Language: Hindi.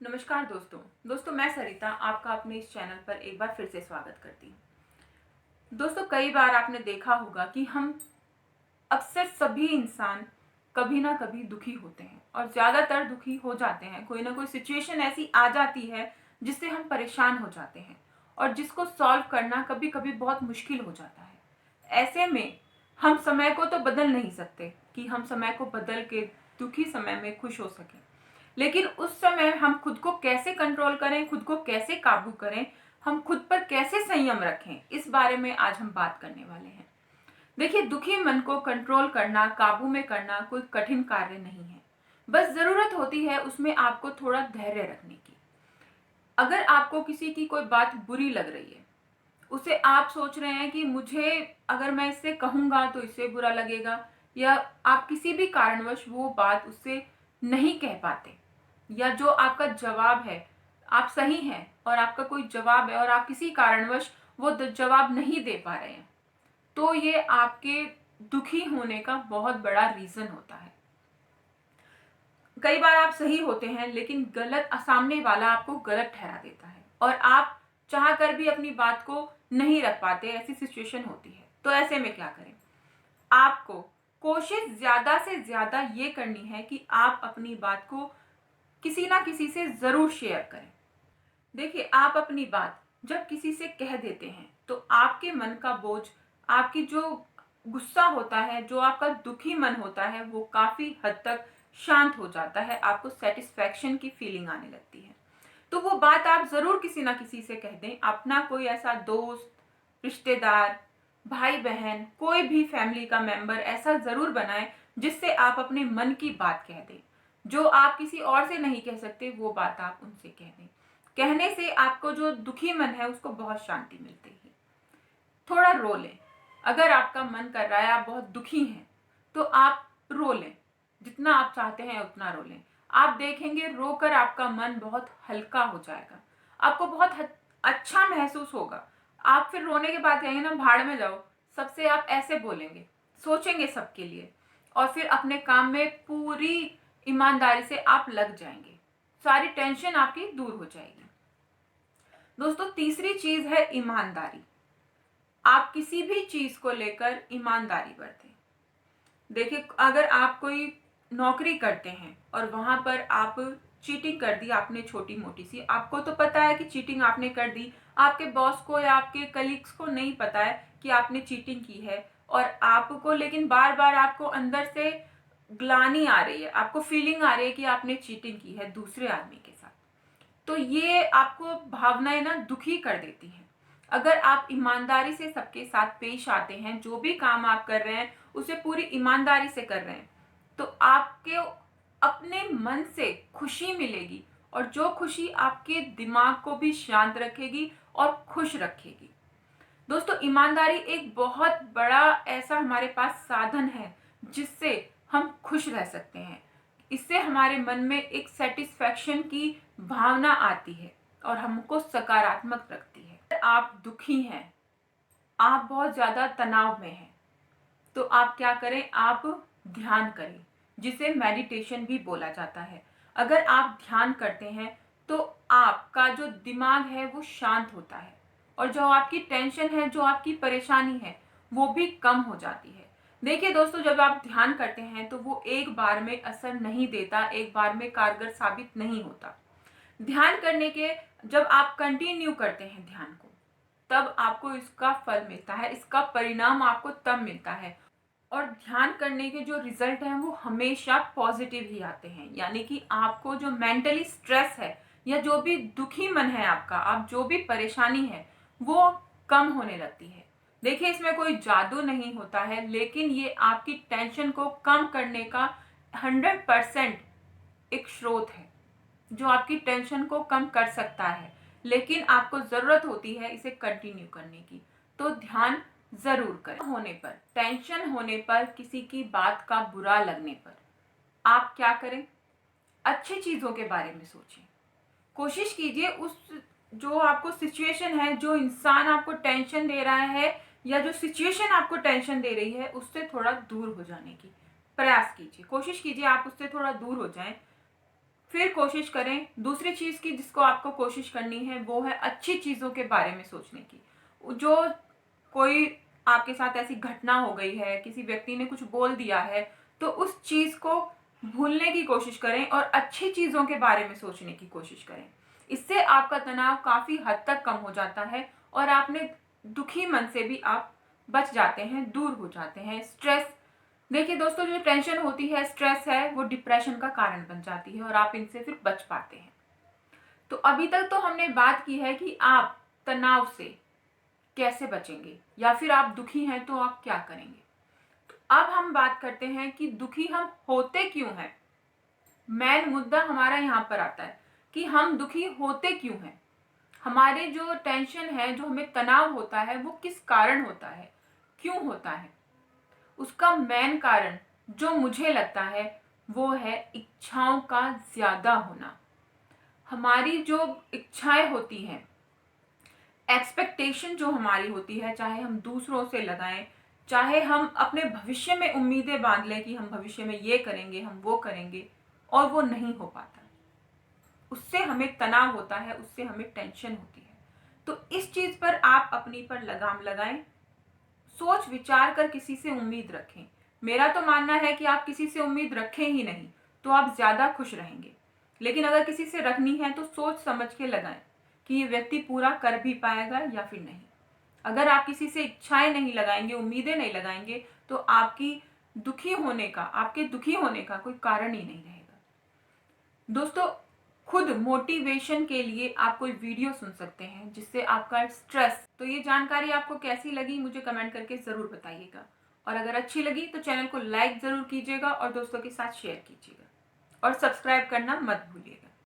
नमस्कार दोस्तों मैं सरिता आपका अपने इस चैनल पर एक बार फिर से स्वागत करती हूँ। दोस्तों कई बार आपने देखा होगा कि हम अक्सर सभी इंसान कभी ना कभी दुखी होते हैं और ज़्यादातर दुखी हो जाते हैं। कोई ना कोई सिचुएशन ऐसी आ जाती है जिससे हम परेशान हो जाते हैं और जिसको सॉल्व करना कभी कभी बहुत मुश्किल हो जाता है। ऐसे में हम समय को तो बदल नहीं सकते कि हम समय को बदल के दुखी समय में खुश हो सकें, लेकिन उस समय हम खुद को कैसे कंट्रोल करें, खुद को कैसे काबू करें, हम खुद पर कैसे संयम रखें, इस बारे में आज हम बात करने वाले हैं। देखिए, दुखी मन को कंट्रोल करना, काबू में करना कोई कठिन कार्य नहीं है। बस जरूरत होती है उसमें आपको थोड़ा धैर्य रखने की। अगर आपको किसी की कोई बात बुरी लग रही है, उसे आप सोच रहे हैं कि मुझे अगर मैं इससे कहूंगा तो इससे बुरा लगेगा, या आप किसी भी कारणवश वो बात उससे नहीं कह पाते, या जो आपका जवाब है, आप सही हैं और आपका कोई जवाब है और आप किसी कारणवश वो जवाब नहीं दे पा रहे हैं, तो ये आपके दुखी होने का बहुत बड़ा रीजन होता है। कई बार आप सही होते हैं लेकिन गलत सामने वाला आपको गलत ठहरा देता है और आप चाह कर भी अपनी बात को नहीं रख पाते, ऐसी सिचुएशन होती है। तो ऐसे में क्या करें? आपको कोशिश ज्यादा से ज्यादा ये करनी है कि आप अपनी बात को किसी ना किसी से जरूर शेयर करें। देखिए, आप अपनी बात जब किसी से कह देते हैं तो आपके मन का बोझ, आपकी जो गुस्सा होता है, जो आपका दुखी मन होता है, वो काफी हद तक शांत हो जाता है। आपको सेटिस्फैक्शन की फीलिंग आने लगती है। तो वो बात आप जरूर किसी ना किसी से कह दें। अपना कोई ऐसा दोस्त, रिश्तेदार, भाई बहन, कोई भी फैमिली का मेंबर ऐसा जरूर बनाएं जिससे आप अपने मन की बात कह दें। जो आप किसी और से नहीं कह सकते वो बात आप उनसे कह दें। कहने से आपको जो दुखी मन है उसको बहुत शांति मिलती है। थोड़ा रो लें। अगर आपका मन कर रहा है, आप बहुत दुखी हैं, तो आप रो लें। जितना आप चाहते हैं उतना रो लें। आप देखेंगे रोकर आपका मन बहुत हल्का हो जाएगा। आपको बहुत अच्छा महसूस होगा। आप फिर रोने के बाद कहेंगे ना, भाड़ में जाओ, सबसे आप ऐसे बोलेंगे, सोचेंगे सबके लिए, और फिर अपने काम में पूरी ईमानदारी से आप लग जाएंगे। सारी टेंशन आपकी दूर हो जाएगी। दोस्तों, तीसरी चीज है ईमानदारी। आप किसी भी चीज को लेकर ईमानदारी बरतें। देखिए, अगर आप कोई नौकरी करते हैं और वहां पर आप चीटिंग कर दी आपने, छोटी मोटी सी, आपको तो पता है कि चीटिंग आपने कर दी, आपके बॉस को या आपके कलीग्स को नहीं पता है कि आपने चीटिंग की है, और आपको लेकिन बार बार आपको अंदर से ग्लानि आ रही है, आपको फीलिंग आ रही है कि आपने चीटिंग की है दूसरे आदमी के साथ। तो ये आपको भावनाएं ना दुखी कर देती हैं। अगर आप ईमानदारी से सबके साथ पेश आते हैं, जो भी काम आप कर रहे हैं उसे पूरी ईमानदारी से कर रहे हैं, तो आपके अपने मन से खुशी मिलेगी, और जो खुशी आपके दिमाग को भी शांत रखेगी और खुश रखेगी। दोस्तों, ईमानदारी एक बहुत बड़ा ऐसा हमारे पास साधन है जिससे हम खुश रह सकते हैं। इससे हमारे मन में एक सेटिस्फैक्शन की भावना आती है और हमको सकारात्मक रखती है। अगर आप दुखी हैं, आप बहुत ज्यादा तनाव में हैं, तो आप क्या करें? आप ध्यान करें, जिसे मेडिटेशन भी बोला जाता है। अगर आप ध्यान करते हैं तो आपका जो दिमाग है वो शांत होता है, और जो आपकी टेंशन है, जो आपकी परेशानी है, वो भी कम हो जाती है। देखिए दोस्तों, जब आप ध्यान करते हैं तो वो एक बार में असर नहीं देता, एक बार में कारगर साबित नहीं होता। ध्यान करने के जब आप कंटिन्यू करते हैं ध्यान को, तब आपको इसका फल मिलता है, इसका परिणाम आपको तब मिलता है। और ध्यान करने के जो रिजल्ट हैं वो हमेशा पॉजिटिव ही आते हैं। यानी कि आपको जो मेंटली स्ट्रेस है, या जो भी दुखी मन है आपका, आप जो भी परेशानी है, वो कम होने लगती है। देखिए, इसमें कोई जादू नहीं होता है, लेकिन ये आपकी टेंशन को कम करने का 100% एक स्रोत है जो आपकी टेंशन को कम कर सकता है। लेकिन आपको जरूरत होती है इसे कंटिन्यू करने की। तो ध्यान जरूर करें। होने पर, टेंशन होने पर, किसी की बात का बुरा लगने पर आप क्या करें? अच्छी चीजों के बारे में सोचें। कोशिश कीजिए उस जो आपको सिचुएशन है, जो इंसान आपको टेंशन दे रहा है, या जो सिचुएशन आपको टेंशन दे रही है, उससे थोड़ा दूर हो जाने की प्रयास कीजिए। कोशिश कीजिए आप उससे थोड़ा दूर हो जाएं। फिर कोशिश करें दूसरी चीज़ की, जिसको आपको कोशिश करनी है वो है अच्छी चीज़ों के बारे में सोचने की। जो कोई आपके साथ ऐसी घटना हो गई है, किसी व्यक्ति ने कुछ बोल दिया है, तो उस चीज़ को भूलने की कोशिश करें और अच्छी चीज़ों के बारे में सोचने की कोशिश करें। इससे आपका तनाव काफ़ी हद तक कम हो जाता है और आपने दुखी मन से भी आप बच जाते हैं, दूर हो जाते हैं। स्ट्रेस, देखिए दोस्तों, जो टेंशन होती है, स्ट्रेस है, वो डिप्रेशन का कारण बन जाती है और आप इनसे फिर बच पाते हैं। तो अभी तक तो हमने बात की है कि आप तनाव से कैसे बचेंगे या फिर आप दुखी हैं तो आप क्या करेंगे। तो अब हम बात करते हैं कि दुखी हम होते क्यों हैं। मेन मुद्दा हमारा यहाँ पर आता है कि हम दुखी होते क्यों हैं। हमारे जो टेंशन है, जो हमें तनाव होता है, वो किस कारण होता है, क्यों होता है। उसका मेन कारण जो मुझे लगता है वो है इच्छाओं का ज्यादा होना। हमारी जो इच्छाएं होती हैं, एक्सपेक्टेशन जो हमारी होती है, चाहे हम दूसरों से लगाएं, चाहे हम अपने भविष्य में उम्मीदें बांध लें कि हम भविष्य में ये करेंगे, हम वो करेंगे, और वो नहीं हो पाता, उससे हमें तनाव होता है, उससे हमें टेंशन होती है। तो इस चीज पर आप अपनी पर लगाम लगाएं, सोच विचार कर किसी से उम्मीद रखें। मेरा तो मानना है कि आप किसी से उम्मीद रखें ही नहीं, तो आप ज्यादा खुश रहेंगे। लेकिन अगर किसी से रखनी है तो सोच समझ के लगाएं कि ये व्यक्ति पूरा कर भी पाएगा या फिर नहीं। अगर आप किसी से इच्छाएं नहीं लगाएंगे, उम्मीदें नहीं लगाएंगे, तो आपके दुखी होने का कोई कारण ही नहीं रहेगा। दोस्तों, खुद मोटिवेशन के लिए आप कोई वीडियो सुन सकते हैं जिससे आपका स्ट्रेस, तो ये जानकारी आपको कैसी लगी मुझे कमेंट करके ज़रूर बताइएगा। और अगर अच्छी लगी तो चैनल को लाइक ज़रूर कीजिएगा और दोस्तों के साथ शेयर कीजिएगा और सब्सक्राइब करना मत भूलिएगा।